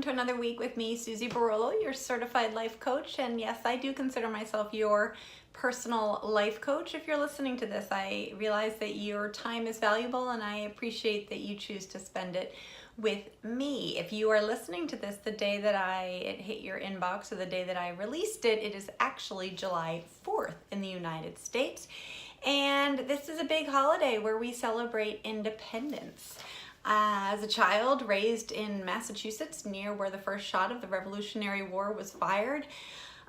to another week with me, Susie Barolo, your certified life coach. And yes, I do consider myself your personal life coach. If you're listening to this, I realize that your time is valuable and I appreciate that you choose to spend it with me. If you are listening to this the day that it hit your inbox or the day that I released it, it is actually July 4th in the United States. And this is a big holiday where we celebrate independence. As a child raised in Massachusetts, near where the first shot of the Revolutionary War was fired,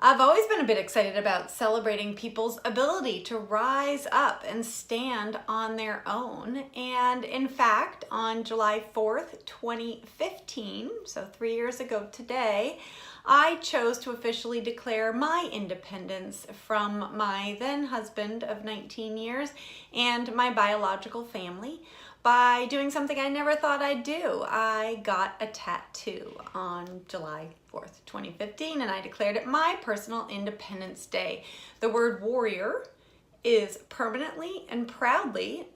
I've always been a bit excited about celebrating people's ability to rise up and stand on their own. And in fact, on July 4th, 2015, so 3 years ago today, I chose to officially declare my independence from my then husband of 19 years and my biological family by doing something I never thought I'd do. I got a tattoo on July 4th, 2015, and I declared it my personal Independence Day. The word warrior is permanently and proudly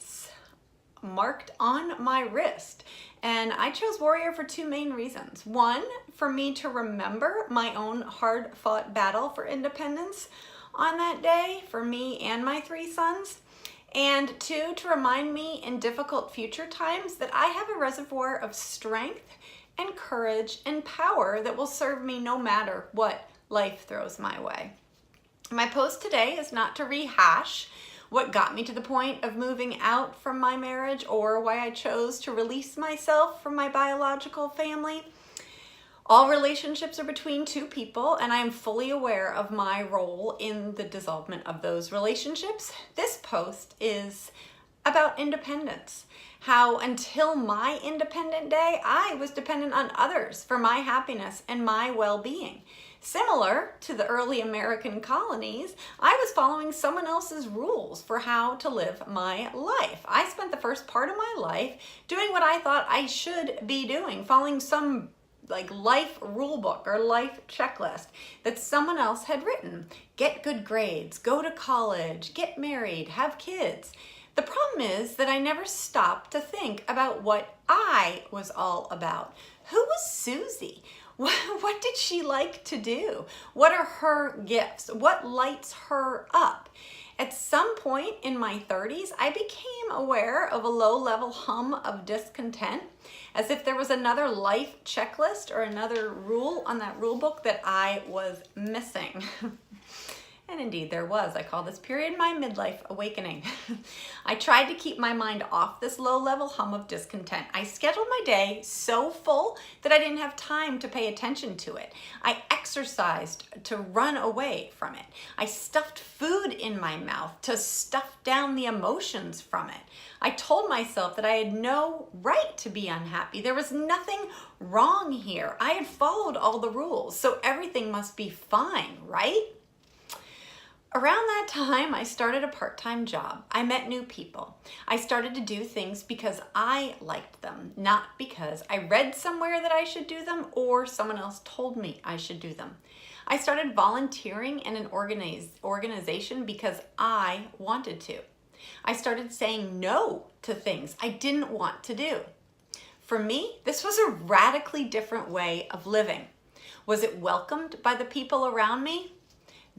marked on my wrist. And I chose warrior for two main reasons. One, for me to remember my own hard-fought battle for independence on that day for me and my three sons. And two, to remind me in difficult future times that I have a reservoir of strength and courage and power that will serve me no matter what life throws my way. My post today is not to rehash what got me to the point of moving out from my marriage or why I chose to release myself from my biological family. All relationships are between two people, and I am fully aware of my role in the dissolvement of those relationships. This post is about independence. How until my independent day, I was dependent on others for my happiness and my well-being. Similar to the early American colonies, I was following someone else's rules for how to live my life. I spent the first part of my life doing what I thought I should be doing, following some life rule book or life checklist that someone else had written. Get good grades, go to college, get married, have kids. The problem is that I never stopped to think about what I was all about. Who was Susie? What did she like to do? What are her gifts? What lights her up? At some point in my 30s, I became aware of a low-level hum of discontent, as if there was another life checklist or another rule on that rule book that I was missing. And indeed there was. I call this period my midlife awakening. I tried to keep my mind off this low-level hum of discontent. I scheduled my day so full that I didn't have time to pay attention to it. I exercised to run away from it. I stuffed food in my mouth to stuff down the emotions from it. I told myself that I had no right to be unhappy. There was nothing wrong here. I had followed all the rules, so everything must be fine, right? Around that time, I started a part-time job. I met new people. I started to do things because I liked them, not because I read somewhere that I should do them or someone else told me I should do them. I started volunteering in an organization because I wanted to. I started saying no to things I didn't want to do. For me, this was a radically different way of living. Was it welcomed by the people around me?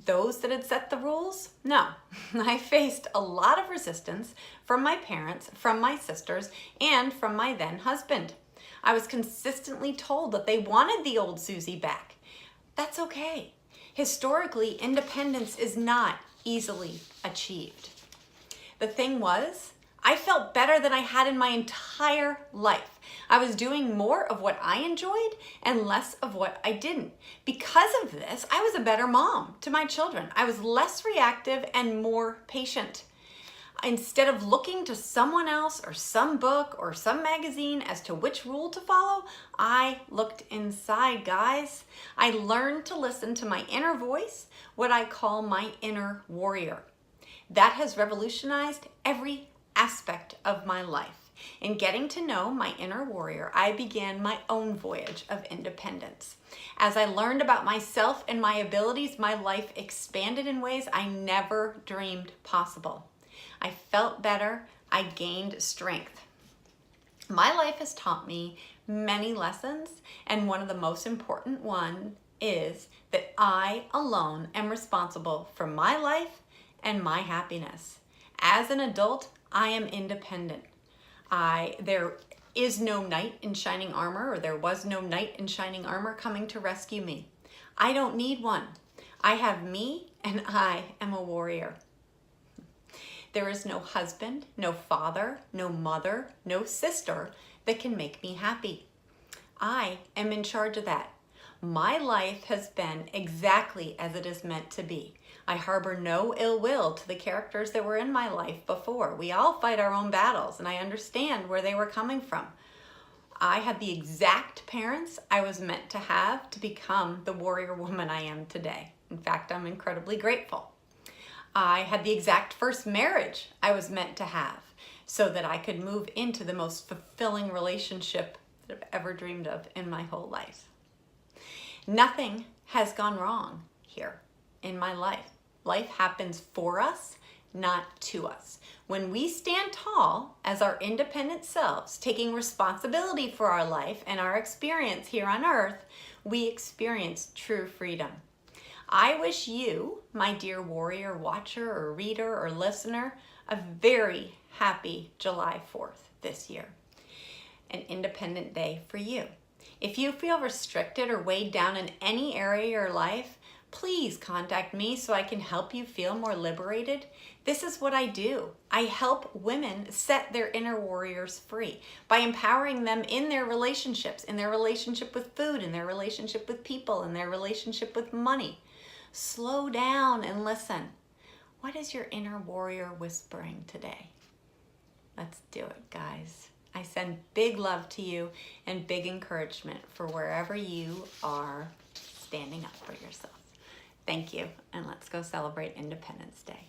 Those that had set the rules? No. I faced a lot of resistance from my parents, from my sisters, and from my then husband. I was consistently told that they wanted the old Susie back. That's okay. Historically, independence is not easily achieved. The thing was, I felt better than I had in my entire life. I was doing more of what I enjoyed and less of what I didn't. Because of this, I was a better mom to my children. I was less reactive and more patient. Instead of looking to someone else or some book or some magazine as to which rule to follow, I looked inside, guys. I learned to listen to my inner voice, what I call my inner warrior. That has revolutionized every aspect of my life. In getting to know my inner warrior, I began my own voyage of independence. As I learned about myself and my abilities, my life expanded in ways I never dreamed possible. I felt better. I gained strength. My life has taught me many lessons, and one of the most important one is that I alone am responsible for my life and my happiness. As an adult, I am independent. There is no knight in shining armor, or there was no knight in shining armor coming to rescue me. I don't need one. I have me, and I am a warrior. There is no husband, no father, no mother, no sister that can make me happy. I am in charge of that. My life has been exactly as it is meant to be. I harbor no ill will to the characters that were in my life before. We all fight our own battles, and I understand where they were coming from. I had the exact parents I was meant to have to become the warrior woman I am today. In fact, I'm incredibly grateful. I had the exact first marriage I was meant to have so that I could move into the most fulfilling relationship that I've ever dreamed of in my whole life. Nothing has gone wrong here in my life. Life happens for us, not to us. When we stand tall as our independent selves, taking responsibility for our life and our experience here on earth, we experience true freedom. I wish you, my dear warrior, watcher, or reader, or listener, a very happy July 4th this year. An Independent Day for you. If you feel restricted or weighed down in any area of your life, please contact me so I can help you feel more liberated. This is what I do. I help women set their inner warriors free by empowering them in their relationships, in their relationship with food, in their relationship with people, in their relationship with money. Slow down and listen. What is your inner warrior whispering today? Let's do it, guys. I send big love to you and big encouragement for wherever you are standing up for yourself. Thank you, and let's go celebrate Independence Day.